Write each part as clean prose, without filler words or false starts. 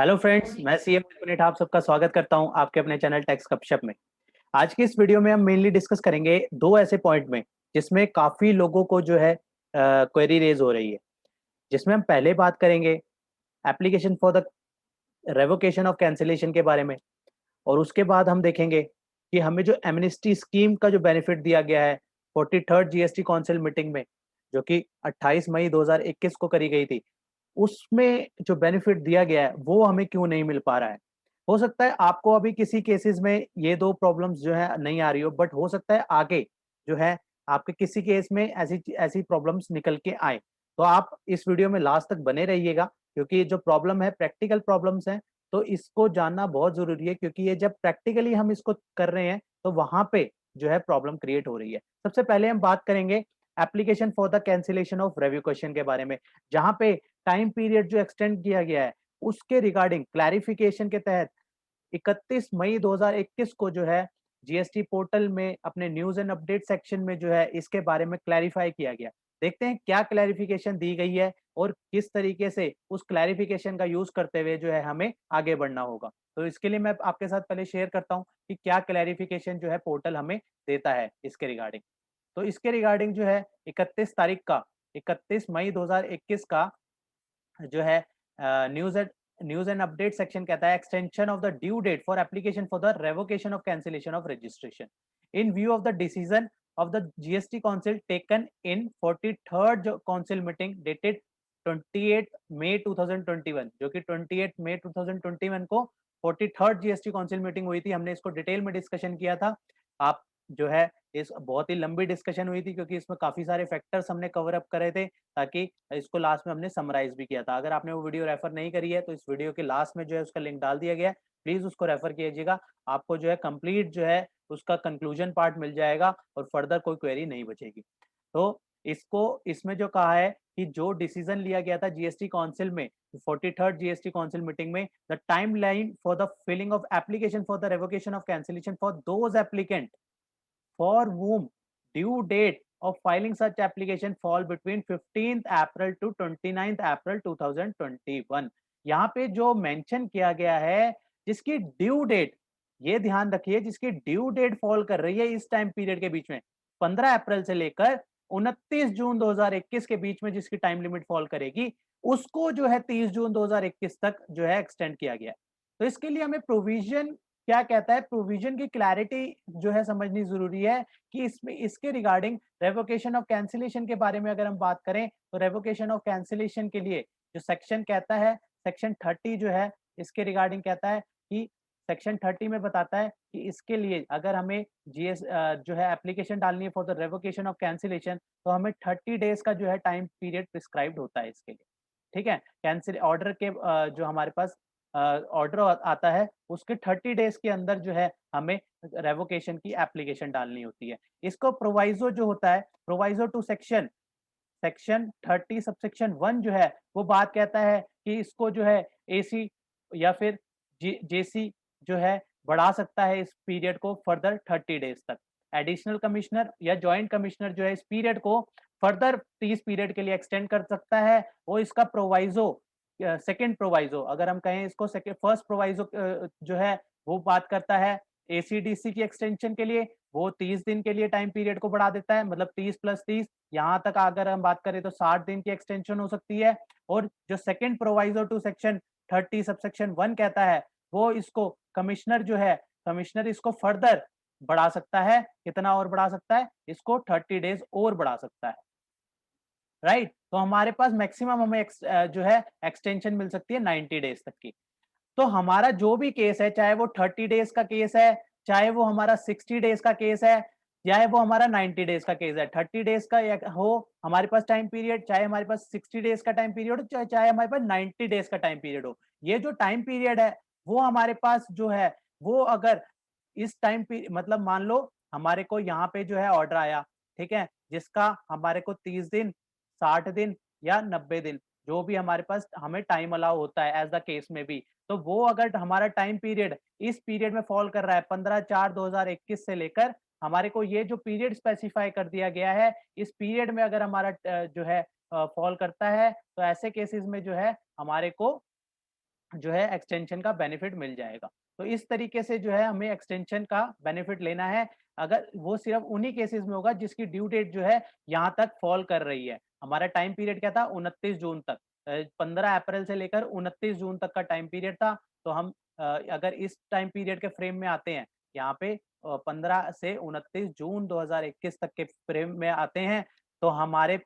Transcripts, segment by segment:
Hello friends, मैं CM Puneet आप सबका स्वागत करता हूं आपके अपने चैनल टैक्स गपशप में। आज की इस वीडियो में हम मेनली डिस्कस करेंगे दो ऐसे पॉइंट में जिसमें काफी लोगों को जो है क्वेरी रेज हो रही है। जिसमें हम पहले बात करेंगे application for the revocation of cancellation के बारे में, और उसके बाद हम देखेंगे कि हमें जो एमनेस्टी स्कीम का जो बेनिफिट दिया गया है 43rd जीएसटी काउंसिल मीटिंग में, जो कि 28 मई 2021 को करी गई थी, उसमें जो बेनिफिट दिया गया है वो हमें क्यों नहीं मिल पा रहा है। हो सकता है आपको अभी किसी केसेस में ये दो प्रॉब्लम्स जो है नहीं आ रही हो, बट हो सकता है आगे जो है आपके किसी केस में ऐसी ऐसी प्रॉब्लम्स निकल के आए। तो आप इस वीडियो में लास्ट तक बने रहिएगा, क्योंकि जो प्रॉब्लम है प्रैक्टिकल प्रॉब्लम्स हैं, तो इसको जानना बहुत जरूरी है, क्योंकि ये जब प्रैक्टिकली हम इसको कर रहे हैं तो वहां पे जो है प्रॉब्लम क्रिएट हो रही है। सबसे पहले हम बात करेंगे application for the cancellation of revocation के बारे में, जहां पे टाइम पीरियड जो एक्सटेंड किया गया है उसके रिगार्डिंग क्लैरिफिकेशन के तहत 31 मई 2021 को जो है जीएसटी पोर्टल में अपने न्यूज एंड अपडेट सेक्शन में जो है इसके बारे में क्लैरिफाई किया गया। देखते हैं क्या क्लैरिफिकेशन दी गई है और किस तरीके से उस क्लैरिफिकेशन का यूज करते हुए जो है हमें आगे बढ़ना होगा। तो इसके लिए मैं आपके साथ पहले शेयर करता हूं कि क्या क्लैरिफिकेशन जो है पोर्टल हमें देता है इसके रिगार्डिंग। तो इसके रिगार्डिंग जो है 31 मई 2021 का जो है न्यूज एंड अपडेट सेक्शन कहता है extension of the due date for application for the revocation of cancellation of registration in view of the decision of the GST council taken in 43rd council meeting dated 28 May 2021, जो कि 28 May 2021 को 43rd GST council meeting हुई थी। हमने इसको detail में discussion किया था। आप जो है इस बहुत ही लंबी डिस्कशन हुई थी, क्योंकि इसमें काफी सारे फैक्टर्स हमने कवर अप करे थे, ताकि इसको लास्ट में हमने समराइज भी किया था। अगर आपने वो वीडियो रेफर नहीं करी है तो इस वीडियो के लास्ट में जो है उसका लिंक डाल दिया गया है, प्लीज उसको रेफर कीजिएगा। आपको जो है कंप्लीट जो है उसका कंक्लूजन पार्ट मिल जाएगा और फर्दर कोई क्वेरी नहीं बचेगी। तो इसको इसमें जो कहा है कि जो डिसीजन लिया गया था जीएसटी काउंसिल में 43rd जीएसटी काउंसिल मीटिंग में, the time line for the filing of application for the revocation of cancellation for those applicant for whom due date of filing such application fall between 15th April to 29th April 2021। यहाँ पे जो mention किया गया है जिसकी due date, ये ध्यान रखिए, जिसकी ड्यू डेट फॉल कर रही है इस टाइम पीरियड के बीच में 15 अप्रैल से लेकर 29 जून 2021 के बीच में जिसकी टाइम लिमिट फॉल करेगी, उसको जो है 30 जून 2021 तक जो है एक्सटेंड किया गया। तो इसके लिए हमें प्रोविजन क्या कहता है, प्रोविजन की क्लैरिटी जो है समझनी जरूरी है कि इसमें इसके रिगार्डिंग रेवोकेशन ऑफ कैंसिलेशन के बारे में अगर हम बात करें तो रेवोकेशन ऑफ कैंसिलेशन के लिए जो सेक्शन कहता है, सेक्शन 30 जो है इसके रिगार्डिंग कहता है कि सेक्शन 30 में बताता है कि इसके लिए अगर हमें जीएस जो है एप्लीकेशन डालनी है for the revocation of cancellation, तो हमें 30 डेज का जो है टाइम पीरियड प्रिस्क्राइब्ड होता है इसके लिए। ठीक है, कैंसिल ऑर्डर के जो हमारे पास ऑर्डर आता है उसके 30 डेज के अंदर जो है हमें रेवोकेशन की एप्लीकेशन डालनी होती है। इसको प्रोवाइजो जो होता है, proviso to section section 30 subsection 1 जो है वो बात कहता है कि इसको जो है एसी या फिर जेसी जो है बढ़ा सकता है इस पीरियड को फर्दर 30 डेज तक। एडिशनल कमिश्नर या जॉइंट कमिश्नर जो है इस पीरियड को फर्दर 30 पीरियड के लिए एक्सटेंड कर सकता है। वो इसका प्रोवाइजो सेकंड प्रोवाइजो, अगर हम कहें इसको फर्स्ट प्रोवाइजो जो है वो बात करता है एसीडीसी की एक्सटेंशन के लिए, वो 30 दिन के लिए टाइम पीरियड को बढ़ा देता है, मतलब 30 + 30 यहाँ तक अगर हम बात करें तो 60 दिन की एक्सटेंशन हो सकती है। और जो second proviso to section 30 subsection 1 कहता है, वो इसको कमिश्नर जो है, कमिश्नर इसको फर्दर बढ़ा सकता है। कितना और बढ़ा सकता है? इसको 30 डेज और बढ़ा सकता है। राइट, तो हमारे पास मैक्सिमम हमें जो है एक्सटेंशन मिल सकती है 90 डेज तक की। तो हमारा जो भी केस है, चाहे वो 30 डेज का केस है, चाहे वो हमारा 60 डेज का केस है, चाहे वो हमारा 90 डेज का केस है, 30 डेज का हो हमारे पास टाइम पीरियड, चाहे हमारे पास 60 डेज का टाइम पीरियड हो, चाहे हमारे पास 90 डेज का टाइम पीरियड हो, ये जो टाइम पीरियड है वो हमारे पास जो है वो अगर इस टाइम मतलब मान लो हमारे को यहाँ पे जो है ऑर्डर आया, ठीक है, जिसका हमारे को 30 दिन, 60 दिन या 90 दिन, जो भी हमारे पास हमें टाइम अलाउ होता है एज द केस में भी, तो वो अगर हमारा टाइम पीरियड इस पीरियड में फॉल कर रहा है 15/4/2021 से लेकर, हमारे को ये जो पीरियड स्पेसिफाई कर दिया गया है, इस पीरियड में अगर हमारा जो है फॉल करता है, तो ऐसे केसेस में जो है हमारे को जो है एक्सटेंशन का बेनिफिट मिल जाएगा। तो इस तरीके से जो है हमें एक्सटेंशन का बेनिफिट लेना है, अगर वो सिर्फ उन्हीं केसेस में होगा जिसकी ड्यू डेट जो है यहाँ तक फॉल कर रही है। हमारा टाइम पीरियड क्या था, 29 जून तक। 15 अप्रैल से लेकर 29 जून तक का टाइम पीरियड था। तो हम अगर इस टाइम पीरियड के फ्रेम में आते हैं, यहाँ पे 15 से 29 जून 2021 तक के फ्रेम में आते हैं, तो हमारे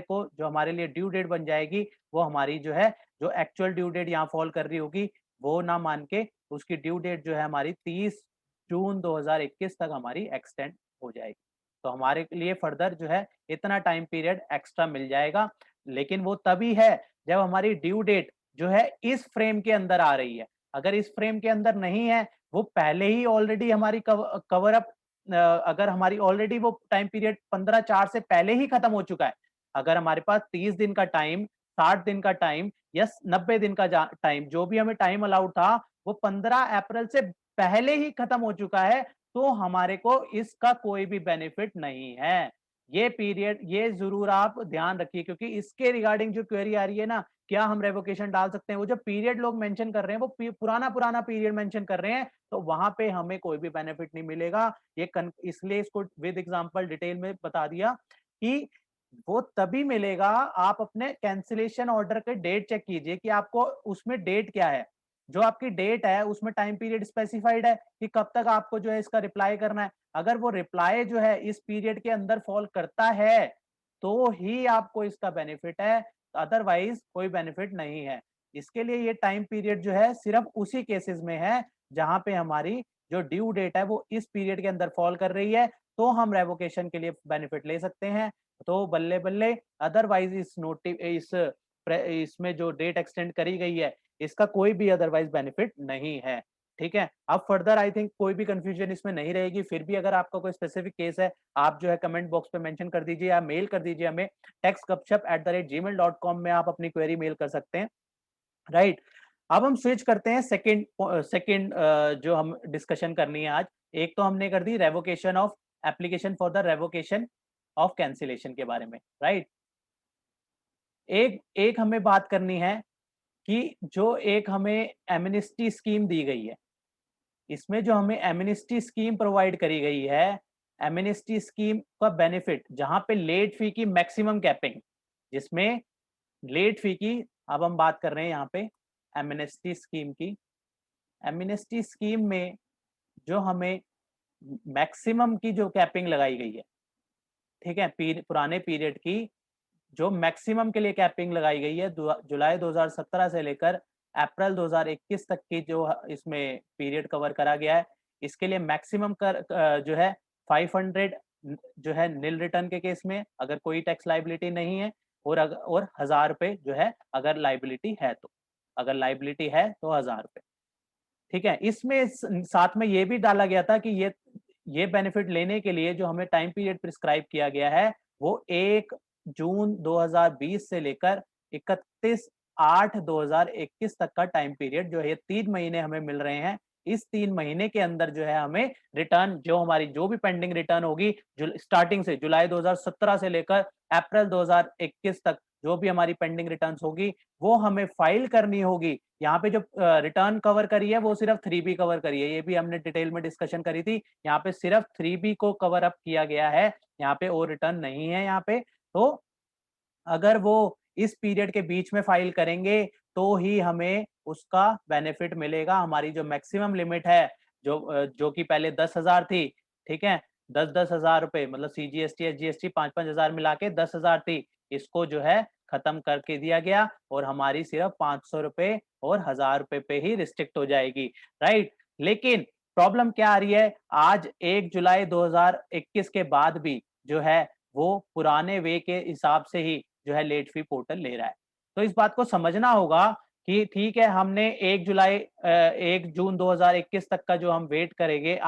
को जो हमारे लिए ड्यू डेट बन जाएगी, वो हमारी जो है, जो एक्चुअल ड्यू डेट यहाँ फॉल कर रही होगी, वो ना मान के उसकी ड्यू डेट जो है हमारी 30 जून 2021 तक हमारी एक्सटेंड हो जाएगी। तो हमारे लिए फर्दर जो है इतना टाइम पीरियड एक्स्ट्रा मिल जाएगा। लेकिन वो तभी है जब हमारी ड्यू डेट जो है इस फ्रेम के अंदर आ रही है। अगर इस फ्रेम के अंदर नहीं है, वो पहले ही ऑलरेडी हमारी कवर अप, अगर हमारी ऑलरेडी वो टाइम पीरियड 15/4 से पहले ही खत्म हो चुका है। अगर हमारे पास 30 दिन का टाइम, 60 दिन का टाइम या 90 दिन का टाइम, जो भी हमें टाइम अलाउड था, वो 15 अप्रैल से पहले ही खत्म हो चुका है, तो हमारे को इसका कोई भी बेनिफिट नहीं है। ये पीरियड, ये जरूर आप ध्यान रखिए, क्योंकि इसके रिगार्डिंग जो क्वेरी आ रही है ना, क्या हम रेवोकेशन डाल सकते हैं, वो जो पीरियड लोग मेंशन कर रहे हैं, वो पुराना पुराना पीरियड मेंशन कर रहे हैं, तो वहां पे हमें कोई भी बेनिफिट नहीं मिलेगा। इसलिए इसको विद एग्जांपल डिटेल में बता दिया कि वो तभी मिलेगा, आप अपने कैंसिलेशन ऑर्डर के डेट चेक कीजिए कि आपको उसमें डेट क्या है। जो आपकी डेट है उसमें टाइम पीरियड स्पेसिफाइड है कि कब तक आपको जो है इसका रिप्लाई करना है। अगर वो रिप्लाई जो है इस पीरियड के अंदर फॉल करता है, तो ही आपको इसका बेनिफिट है, अदरवाइज कोई बेनिफिट नहीं है। इसके लिए ये टाइम पीरियड जो है सिर्फ उसी केसेस में है जहां पे हमारी जो ड्यू डेट है वो इस पीरियड के अंदर फॉल कर रही है, तो हम रेवोकेशन के लिए बेनिफिट ले सकते हैं। तो बल्ले बल्ले, अदरवाइज इसमें जो डेट एक्सटेंड करी गई है, इसका कोई भी अदरवाइज बेनिफिट नहीं है। ठीक है, अब फर्दर आई थिंक कोई भी कंफ्यूजन इसमें नहीं रहेगी। फिर भी अगर आपका कोई स्पेसिफिक केस है, आप जो है कमेंट बॉक्स पे मेंशन कर दीजिए या मेल कर दीजिए हमें, techsgupshup@gmail.com में आप अपनी क्वेरी मेल कर सकते हैं। राइट, अब हम स्विच करते हैं सेकंड सेकंड जो हम डिस्कशन करनी है आज। एक तो हमने कर दी revocation of application for the revocation of cancellation के बारे में। राइट, एक एक हमें बात करनी है कि जो एक हमें एमनेस्टी स्कीम दी गई है, इसमें जो हमें एमनेस्टी स्कीम प्रोवाइड करी गई है, एमनेस्टी स्कीम का बेनिफिट जहां पे लेट फी की मैक्सिमम कैपिंग, जिसमें लेट फी की, अब हम बात कर रहे हैं यहाँ पे एमनेस्टी स्कीम की। एमनेस्टी स्कीम में जो हमें मैक्सिमम की जो कैपिंग लगाई गई है, ठीक है, पुराने पीरियड की जो मैक्सिमम के लिए कैपिंग लगाई गई है, जुलाई 2017 से लेकर अप्रैल 2021 तक की जो इसमें पीरियड कवर करा गया है, इसके लिए मैक्सिमम जो है 500 जो है निल रिटर्न के केस में, अगर कोई टैक्स लाइबिलिटी नहीं है, और 1000 रुपए जो है अगर लाइबिलिटी है तो, अगर लाइबिलिटी है तो 1000 रुपए। ठीक है, इसमें साथ में ये भी डाला गया था कि ये बेनिफिट लेने के लिए जो हमें टाइम पीरियड प्रिस्क्राइब किया गया है, वो 1 जून 2020 से लेकर 31/8/2021 तक का टाइम पीरियड जो है, 3 महीने हमें मिल रहे हैं। इस 3 महीने के अंदर जो है हमें रिटर्न, जो हमारी जो भी पेंडिंग रिटर्न होगी, स्टार्टिंग से जुलाई 2017 से लेकर अप्रैल 2021 तक जो भी हमारी पेंडिंग रिटर्न्स होगी, वो हमें फाइल करनी होगी। यहाँ पे जो रिटर्न कवर करी है वो सिर्फ 3B कवर करी है, ये भी हमने डिटेल में डिस्कशन करी थी। यहाँ पे सिर्फ 3B को कवर अप किया गया है, यहाँ पे और रिटर्न नहीं है यहाँ पे। तो अगर वो इस पीरियड के बीच में फाइल करेंगे, तो ही हमें उसका बेनिफिट मिलेगा। हमारी जो मैक्सिमम लिमिट है, जो कि पहले 10,000 थी, ठीक है, 10,000 रुपए, मतलब CGST SGST 5,000 मिला के 10,000 थी, इसको जो है खत्म करके दिया गया, और हमारी सिर्फ 500 रुपए और 1000 रुपए पे ही रिस्ट्रिक्ट हो जाएगी। राइट, लेकिन प्रॉब्लम क्या आ रही है, आज 1 जुलाई 2021 के बाद भी जो है वो पुराने वे के हिसाब से ही जो है लेट फी पोर्टल ले रहा है। तो इस बात को समझना होगा कि ठीक है, हमने 1 जून 2021 तक का जो हम वेट करेंगे,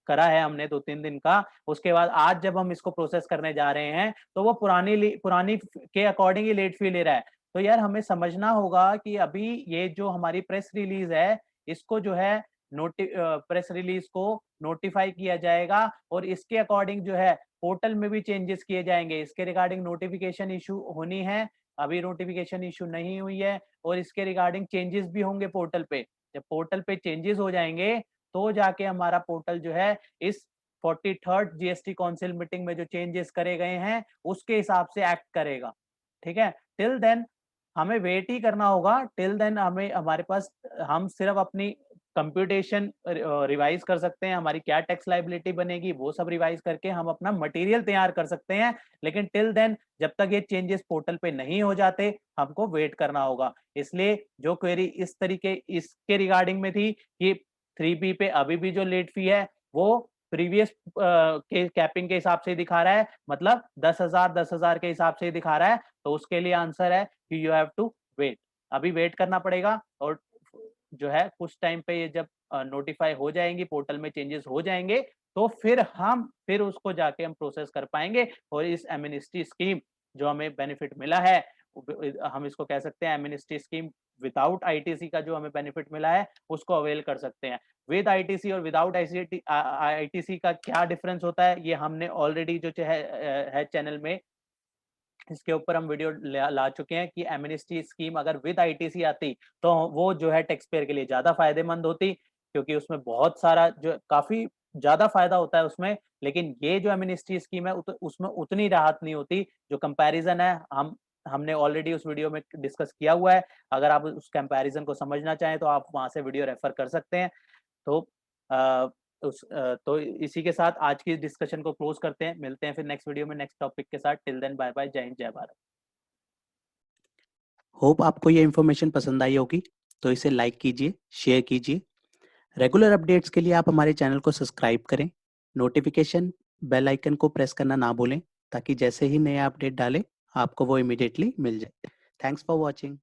करा है हमने 2-3 दिन का, उसके बाद आज जब हम इसको प्रोसेस करने जा रहे हैं, तो वो पुरानी के अकॉर्डिंग ही लेट फी ले रहा है। तो यार हमें समझना होगा कि अभी ये जो हमारी प्रेस रिलीज है, इसको जो है प्रेस रिलीज को नोटिफाई किया जाएगा, और इसके अकॉर्डिंग जो है पोर्टल में भी चेंजेस किए जाएंगे। इसके रिगार्डिंग नोटिफिकेशन इशू होनी है, अभी नोटिफिकेशन इशू नहीं हुई है और इसके रिगार्डिंग चेंजेस भी होंगे पोर्टल पे। जब पोर्टल पे चेंजेस हो जाएंगे तो जाके हमारा पोर्टल जो है इस 43rd जीएसटी काउंसिल मीटिंग में जो चेंजेस करे गए हैं उसके हिसाब से एक्ट करेगा। ठीक है, टिल देन हमें वेट ही करना होगा। टिल देन हमें हमारे पास हम सिर्फ अपनी कंप्यूटेशन रिवाइज कर सकते हैं, हमारी क्या टैक्स लाइबिलिटी बनेगी वो सब रिवाइज करके हम अपना मटेरियल तैयार कर सकते हैं। लेकिन टिल देन जब तक ये चेंजेस पोर्टल पे नहीं हो जाते हमको वेट करना होगा। इसलिए जो क्वेरी इस तरीके इसके रिगार्डिंग में थी कि 3B पे अभी भी जो लेट फी है वो प्रीवियस के कैपिंग के हिसाब से दिखा रहा है, मतलब 10,000 के हिसाब से दिखा रहा है। तो उसके लिए आंसर है कि यू हैव टू वेट, अभी वेट करना पड़ेगा। और जो है कुछ टाइम पे ये जब नोटिफाई हो जाएंगी, पोर्टल में चेंजेस हो जाएंगे तो फिर उसको जाके हम प्रोसेस कर पाएंगे और इस एमनेस्टी स्कीम जो हमें बेनिफिट मिला है, हम इसको कह सकते हैं एमनेस्टी स्कीम विदाउट आईटीसी का जो हमें बेनिफिट मिला है उसको अवेल कर सकते हैं। विद आईटीसी और विदाउट आईटीसी का क्या डिफरेंस होता है ये हमने ऑलरेडी जो है चैनल में इसके ऊपर हम वीडियो ला चुके हैं कि एमनेस्टी स्कीम अगर विद आईटीसी आती तो वो जो है टैक्स पेयर के लिए ज्यादा फायदेमंद होती, क्योंकि उसमें बहुत सारा जो काफी ज्यादा फायदा होता है उसमें। लेकिन ये जो एमनेस्टी स्कीम है उसमें उतनी राहत नहीं होती। जो कंपैरिजन है हमने ऑलरेडी उस वीडियो में डिस्कस किया हुआ है। अगर आप उस कंपैरिजन को समझना चाहें तो आप वहां से वीडियो रेफर कर सकते हैं। तो तो इसी के साथ आज की डिस्कशन को क्लोज करते हैं। मिलते हैं फिर नेक्स्ट वीडियो में नेक्स्ट टॉपिक के साथ। टिल देन बाय बाय, जय हिंद जय भारत। होप आपको ये इन्फॉर्मेशन पसंद आई होगी, तो इसे लाइक कीजिए, शेयर कीजिए। रेगुलर अपडेट्स के लिए आप हमारे चैनल को सब्सक्राइब करें। नोटिफिकेशन बेल आइकन को प्रेस करना ना भूलें, ताकि जैसे ही नया अपडेट डालें आपको वो इमीडिएटली मिल जाए। Thanks for watching.